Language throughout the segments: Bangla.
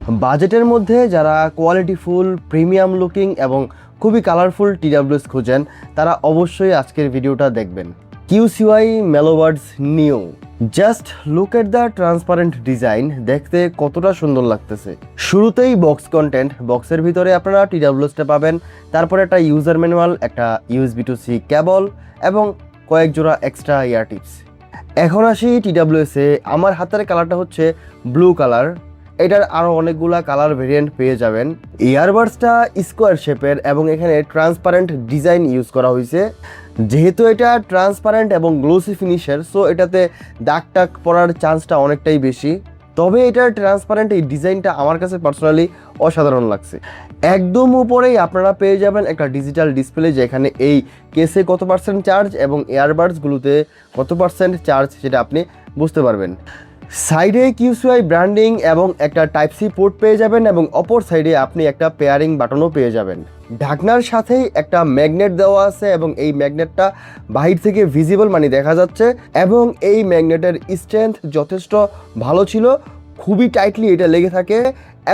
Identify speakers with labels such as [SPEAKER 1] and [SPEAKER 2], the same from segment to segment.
[SPEAKER 1] বাজেটের মধ্যে যারা কোয়ালিটিফুল প্রিমিয়াম লুকিং এবং খুবই কালারফুল টিডাব্লিউএস খোঁজেন তারা অবশ্যই আজকের ভিডিওটা দেখবেন। QCY MeloBuds new, just look at the transparent design, দেখতে কতটা সুন্দর লাগতেছে। শুরুতেই বক্স কন্টেন্ট, বক্সের ভিতরে আপনারা টিডাব্লিউএসটা পাবেন, তারপরে একটা ইউজার ম্যানুয়াল, একটা USB to C কেবল এবং কয়েক জোড়া এক্সট্রা ইয়ার টিপস। এখন আসি টিডাব্লিউএসে। আমার হাতের কালারটা হচ্ছে ব্লু কালার, এটার আরও অনেকগুলা কালার ভেরিয়েন্ট পেয়ে যাবেন। ইয়ারবাডসটা স্কোয়ার শেপের এবং এখানে ট্রান্সপারেন্ট ডিজাইন ইউজ করা হয়েছে। যেহেতু এটা ট্রান্সপারেন্ট এবং গ্লোসি ফিনিশের, সো এটাতে দাগ টাগ পড়ার চান্সটা অনেকটাই বেশি। তবে এটার ট্রান্সপারেন্ট এই ডিজাইনটা আমার কাছে পার্সোনালি অসাধারণ লাগছে। একদম উপরেই আপনারা পেয়ে যাবেন একটা ডিজিটাল ডিসপ্লে, যেখানে এই কেসে কত পার্সেন্ট চার্জ এবং এয়ারবাডসগুলোতে কত পার্সেন্ট চার্জ সেটা আপনি বুঝতে পারবেন। সাইডে কিউসিওয়াই ব্র্যান্ডিং এবং একটা টাইপ সি পোর্ট পেয়ে যাবেন এবং অপর সাইডে আপনি একটা পেয়ারিং বাটনও পেয়ে যাবেন। ঢাকনার সাথেই একটা ম্যাগনেট দেওয়া আছে এবং এই ম্যাগনেটটা বাহির থেকে ভিজিবল মানে দেখা যাচ্ছে, এবং এই ম্যাগনেটের স্ট্রেংথ যথেষ্ট ভালো ছিল, খুবই টাইটলি এটা লেগে থাকে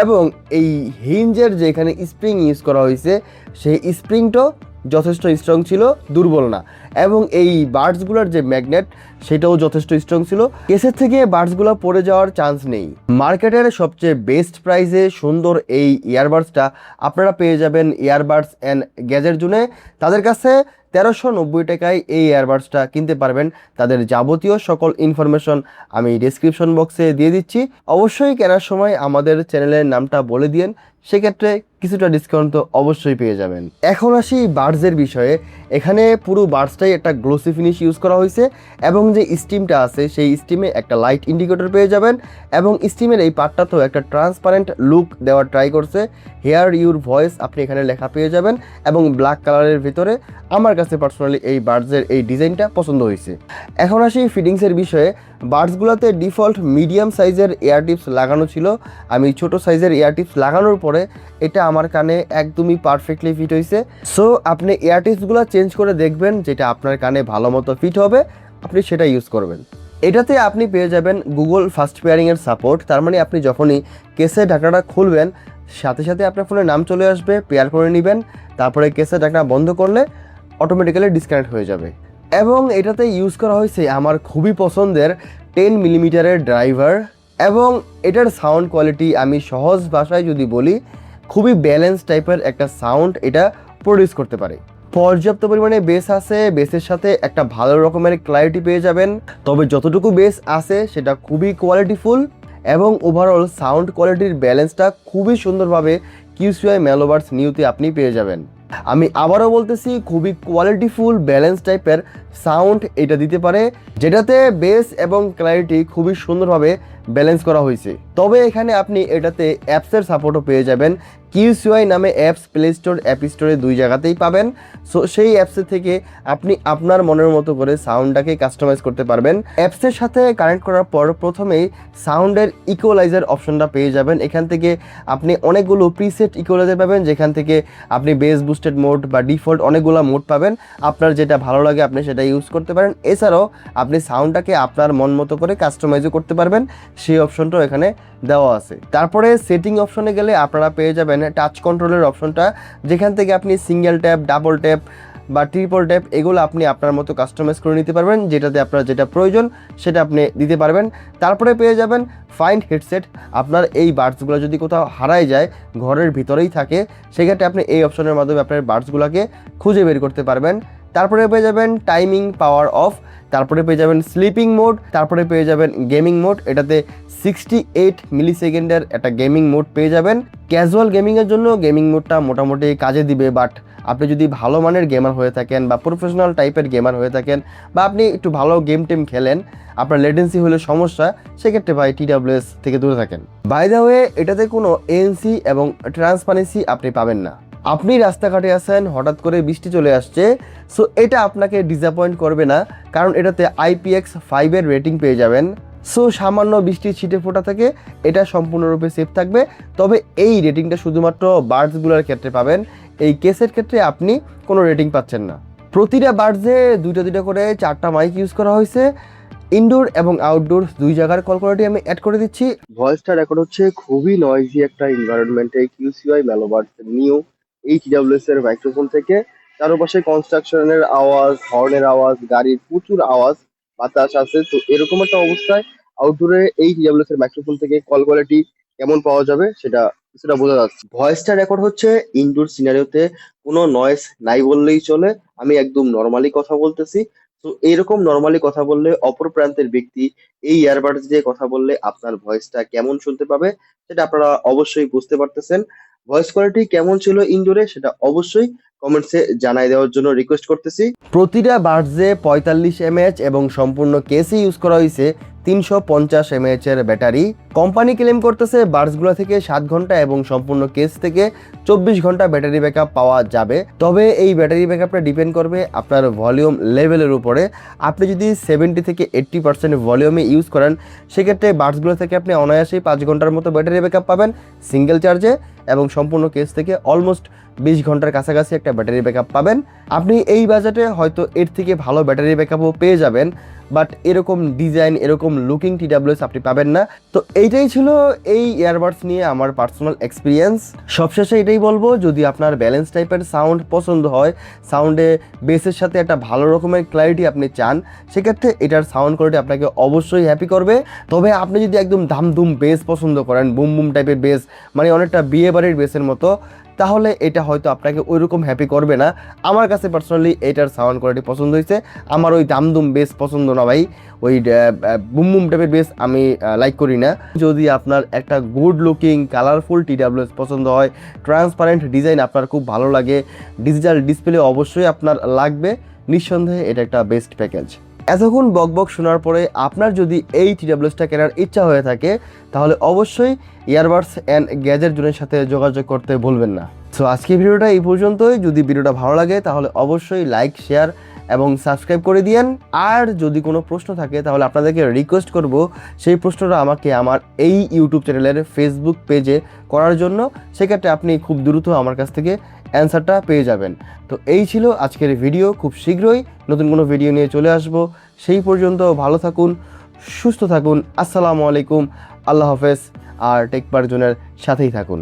[SPEAKER 1] এবং এই হিঞ্জের যে এখানে স্প্রিং ইউজ করা হয়েছে সেই স্প্রিংটাও যথেষ্ট স্ট্রং ছিল, দুর্বল না। এবং এই বার্ডসগুলোর যে ম্যাগনেট সেটাও যথেষ্ট স্ট্রং ছিল, কেসের থেকে বার্ডসগুলো পড়ে যাওয়ার চান্স নেই। মার্কেটের সবচেয়ে বেস্ট প্রাইসে সুন্দর এই ইয়ারবাডসটা আপনারা পেয়ে যাবেন ইয়ারবাডস অ্যান্ড গ্যাজেট জোনে। তাদের কাছে 1390 টাকায় এই ইয়ারবাডসটা কিনতে পারবেন। তাদের যাবতীয় সকল ইনফরমেশন আমি ডেসক্রিপশন বক্সে দিয়ে দিচ্ছি। অবশ্যই কেনার সময় আমাদের চ্যানেলের নামটা বলে দিন, সেক্ষেত্রে কিছুটা ডিসকাউন্ট তো অবশ্যই পেয়ে যাবেন। এখন আসি বার্ডসের বিষয়ে। এখানে পুরো বার্ডসটাই একটা গ্লোসি ফিনিশ ইউজ করা হয়েছে এবং যে স্টিমটা আছে সেই স্টিমে একটা লাইট ইন্ডিকেটর পেয়ে যাবেন এবং স্টিমের এই পার্টটাতেও একটা ট্রান্সপারেন্ট লুক দেওয়ার ট্রাই করছে। হেয়ার ইউর ভয়েস আপনি এখানে লেখা পেয়ে যাবেন এবং ব্ল্যাক কালারের ভিতরে। আমার কাছে পার্সোনালি এই বার্ডসের এই ডিজাইনটা পছন্দ হয়েছে। এখন আসি ফিটিংসের বিষয়ে। বার্ডসগুলোতে ডিফল্ট মিডিয়াম সাইজের এয়ার টিপস লাগানো ছিল, আমি ছোট সাইজের এয়ার টিপস লাগানোর পরে এটা আমার কানে একদমই পারফেক্টলি ফিট হয়েছে। সো আপনি এয়ার টিপসগুলো চেঞ্জ করে দেখবেন, যেটা আপনার কানে ভালো মতো ফিট হবে আপনি সেটা ইউজ করবেন। এটাতে আপনি পেয়ে যাবেন গুগল ফাস্ট পেয়ারিংয়ের সাপোর্ট, তার মানে আপনি যখনই কেসে ঢাকনাটা খুলবেন সাথে সাথে আপনার ফোনে নাম চলে আসবে, পেয়ার করে নেবেন, তারপরে কেসে ঢাকনা বন্ধ করলে অটোমেটিক্যালি ডিসকানেক্ট হয়ে যাবে। এবং এটাতে ইউজ করা হয়েছে আমার খুবই পছন্দের 10 মিলিমিটারের ড্রাইভার, এবং এটার সাউন্ড কোয়ালিটি আমি সহজ ভাষায় যদি বলি, খুবই ব্যালেন্স টাইপের একটা সাউন্ড এটা প্রডিউস করতে পারে। পর্যাপ্ত পরিমাণে বেস আছে, বেসের সাথে একটা ভালো রকমের ক্ল্যারিটি পেয়ে যাবেন। তবে যতটুকু বেস আছে সেটা খুবই কোয়ালিটিফুল এবং ওভারঅল সাউন্ড কোয়ালিটির ব্যালেন্সটা খুবই সুন্দরভাবে কিউসিওয়াই মেলোবার্ডস নিউতে আপনি পেয়ে যাবেন। আমি আবারও বলতেছি, খুবই কোয়ালিটিফুল ব্যালেন্স টাইপের সাউন্ড এটা দিতে পারে, যেটাতে বেস এবং ক্ল্যারিটি খুবই সুন্দরভাবে ব্যালেন্স করা হয়েছে। তবে এখানে আপনি এটাতে অ্যাপসের সাপোর্টও পেয়ে যাবেন। কিউসিওয়াই নামে অ্যাপস প্লে স্টোর, অ্যাপ স্টোরে দুই জায়গাতেই পাবেন। সো সেই অ্যাপসের থেকে আপনি আপনার মনের মতো করে সাউন্ডটাকে কাস্টমাইজ করতে পারবেন। অ্যাপসের সাথে কানেক্ট করার পর প্রথমেই সাউন্ডের ইকুয়ালাইজার অপশনটা পেয়ে যাবেন। এখান থেকে আপনি অনেকগুলো প্রিসেট ইকুয়ালাইজার পাবেন, যেখান থেকে আপনি বেস বুস্টেড মোড বা ডিফল্ট অনেকগুলো মোড পাবেন। আপনার যেটা ভালো লাগে আপনি সেটা ইউজ করতে পারেন। এছাড়াও আপনি সাউন্ডটাকে আপনার মন মতো করে কাস্টমাইজও করতে পারবেন, সেই অপশনটাও এখানে দেওয়া আছে। তারপরে সেটিং অপশনে গেলে আপনারা পেয়ে যাবেন টাচ কন্ট্রোলের অপশনটা, যেখান থেকে আপনি সিঙ্গেল ট্যাপ, ডাবল ট্যাপ বা ট্রিপল ট্যাপ এগুলো আপনি আপনার মতো কাস্টমাইজ করে নিতে পারবেন, যেটাতে আপনার যেটা প্রয়োজন সেটা আপনি দিতে পারবেন। তারপরে পেয়ে যাবেন ফাইন্ড হেডসেট। আপনার এই বাডসগুলো যদি কোথাও হারায় যায়, ঘরের ভিতরেই থাকে, সেক্ষেত্রে আপনি এই অপশনের মাধ্যমে আপনার বাডসগুলোকে খুঁজে বের করতে পারবেন। তারপরে পেয়ে যাবেন টাইমিং পাওয়ার অফ, তারপরে পেয়ে যাবেন স্লিপিং মোড, তারপরে পেয়ে যাবেন গেমিং মোড। এটাতে 68 মিলি সেকেন্ডের একটা গেমিং মোড পেয়ে যাবেন। ক্যাজুয়াল গেমিংয়ের জন্য গেমিং মোডটা মোটামুটি কাজে দিবে, বাট আপনি যদি ভালো মানের গেমার হয়ে থাকেন বা প্রফেশনাল টাইপের গেমার হয়ে থাকেন বা আপনি একটু ভালো গেম টেম খেলেন, আপনার লেটেন্সি হলে সমস্যা, সেক্ষেত্রে ভাই টিডাব্লিউএস থেকে দূরে থাকেন। বাই দ্য ওয়ে, এটাতে কোনো এএনসি এবং ট্রান্সপারেন্সি আপনি পাবেন না। আপনি রাস্তাঘাটে আছেন, হঠাৎ করে বৃষ্টি চলে আসছে, সো এটা আপনাকে ডিসঅ্যাপয়েন্ট করবে না, কারণ এটাতে IPX5 এর রেটিং পেয়ে যাবেন। সো সামান্য বৃষ্টির ছিটে ফোটা থেকে এটা সম্পূর্ণরূপে সেফ থাকবে। তবে এই রেটিংটা শুধুমাত্র বার্ডসগুলোর ক্ষেত্রে পাবেন, এই কেসের ক্ষেত্রে আপনি কোনো রেটিং পাচ্ছেন না। প্রতিটা বার্ডসে দুইটা করে 4টা মাইক ইউজ করা হয়েছে। ইনডোর এবং আউটডোর দুই জায়গার কল কোয়ালিটি আমি অ্যাড করে দিচ্ছি। ভয়েসটা রেকর্ড হচ্ছে খুবই নয়েজি একটা এনভায়রনমেন্টে কিউসিওয়াই মেলোবার্ডস নিউ এই টিডব্লিউএস এর মাইক্রোফোন থেকে। চারপাশে কনস্ট্রাকশনের আওয়াজ, হর্নের আওয়াজ, গাড়ির প্রচুর আওয়াজ, বাতাস আছে। তো এরকম একটা অবস্থায় আউটডোরে এই টিডব্লিউএস এর মাইক্রোফোন থেকে কল কোয়ালিটি কেমন পাওয়া যাবে সেটা কিছুটা বোঝা যাচ্ছে। ভয়েসটা রেকর্ড হচ্ছে ইনডোর সিনারিওতে, কোনো নয়েজ নাই বললেই চলে। আমি একদম নর্মালি কথা বলতেছি। তো এইরকম নর্মালি কথা বললে অপর প্রান্তের ব্যক্তি এই ইয়ারবাডস দিয়ে কথা বললে আপনার ভয়েসটা কেমন শুনতে পাবে সেটা আপনারা অবশ্যই বুঝতে পারতেছেন। ভয়েস কোয়ালিটি কেমন ছিল ইনডোরে সেটা অবশ্যই কমেন্টসে জানাই দেওয়ার জন্য রিকোয়েস্ট করতেছি। প্রতিটা বাডসে 45 mAh এবং সম্পূর্ণ কেসে ইউজ করা হয়েছে 350 mAh এর ব্যাটারি। কোম্পানি ক্লেম করতেছে বাডসগুলো থেকে 7 ঘন্টা এবং সম্পূর্ণ কেস থেকে 24 ঘন্টা ব্যাটারি ব্যাকআপ পাওয়া যাবে। তবে এই ব্যাটারি ব্যাকআপটা ডিপেন্ড করবে আপনার ভলিউম লেভেলের উপরে। আপনি যদি 70 থেকে 80% ভলিউমে ইউজ করেন সেক্ষেত্রে বাডসগুলো থেকে আপনি অনায়াসেই 5 ঘন্টার মতো ব্যাটারি ব্যাকআপ পাবেন সিঙ্গেল চার্জে, এবং সম্পূর্ণ কেস থেকে অলমোস্ট 20 ঘন্টার কাছাকাছি একটা ব্যাটারি ব্যাকআপ পাবেন। আপনি এই বাজেটে হয়তো এর থেকে ভালো ব্যাটারি ব্যাকআপও পেয়ে যাবেন, বাট এরকম ডিজাইন, এরকম লুকিং টিডব্লিউএস আপনি পাবেন না। তো এইটাই ছিল এই ইয়ারবাডস নিয়ে আমার পার্সোনাল এক্সপিরিয়েন্স। সবশেষে এটাই বলবো, যদি আপনার ব্যালেন্স টাইপের সাউন্ড পছন্দ হয়, সাউন্ডে বেসের সাথে একটা ভালো রকমের ক্ল্যারিটি আপনি চান, সেক্ষেত্রে এটার সাউন্ড কোয়ালিটি আপনাকে অবশ্যই হ্যাপি করবে। তবে আপনি যদি একদম ধামধুম বেস পছন্দ করেন, বুম বুম টাইপের বেস, মানে অনেকটা বিয়ে বাড়ির বেসের মতো, তাহলে এটা হয়তো আপনাকে ওইরকম হ্যাপি করবে না। আমার কাছে পার্সোনালি এটার সাউন্ড কোয়ালিটি পছন্দ হয়েছে। আমার ওই দামদুম বেস পছন্দ না ভাই, ওই বুম বুম টাইপের বেস আমি লাইক করি না। যদি আপনার একটা গুড লুকিং কালারফুল টিডব্লিউএস পছন্দ হয়, ট্রান্সপারেন্ট ডিজাইন আপনার খুব ভালো লাগে, ডিজিটাল ডিসপ্লে অবশ্যই আপনার লাগবে, নিঃসন্দেহে এটা একটা বেস্ট প্যাকেজ। এতক্ষণ বকবক শোনার পরে আপনার যদি এই টিডব্লিউএসটা কেনার ইচ্ছা হয়ে থাকে তাহলে অবশ্যই ইয়ারবাডস অ্যান্ড গ্যাজেট জোনের সাথে যোগাযোগ করতে ভুলবেন না। সো আজকের ভিডিওটা এই পর্যন্তই। যদি ভিডিওটা ভালো লাগে তাহলে অবশ্যই লাইক, শেয়ার এবং সাবস্ক্রাইব করে দিয়েন। আর যদি কোনো প্রশ্ন থাকে তাহলে আপনাদেরকে রিকোয়েস্ট করব সেই প্রশ্নটা আমাকে আমার এই ইউটিউব চ্যানেলের ফেসবুক পেজে করার জন্য। সেক্ষেত্রে আপনি খুব দ্রুত আমার কাছ থেকে অ্যান্সারটা পেয়ে যাবেন। তো এই ছিল আজকের ভিডিও। খুব শীঘ্রই নতুন কোনো ভিডিও নিয়ে চলে আসব। সেই পর্যন্ত ভালো থাকুন, সুস্থ থাকুন। আসসালামু আলাইকুম, আল্লাহ হাফেজ। আর টেকবার জোনের সাথেই থাকুন।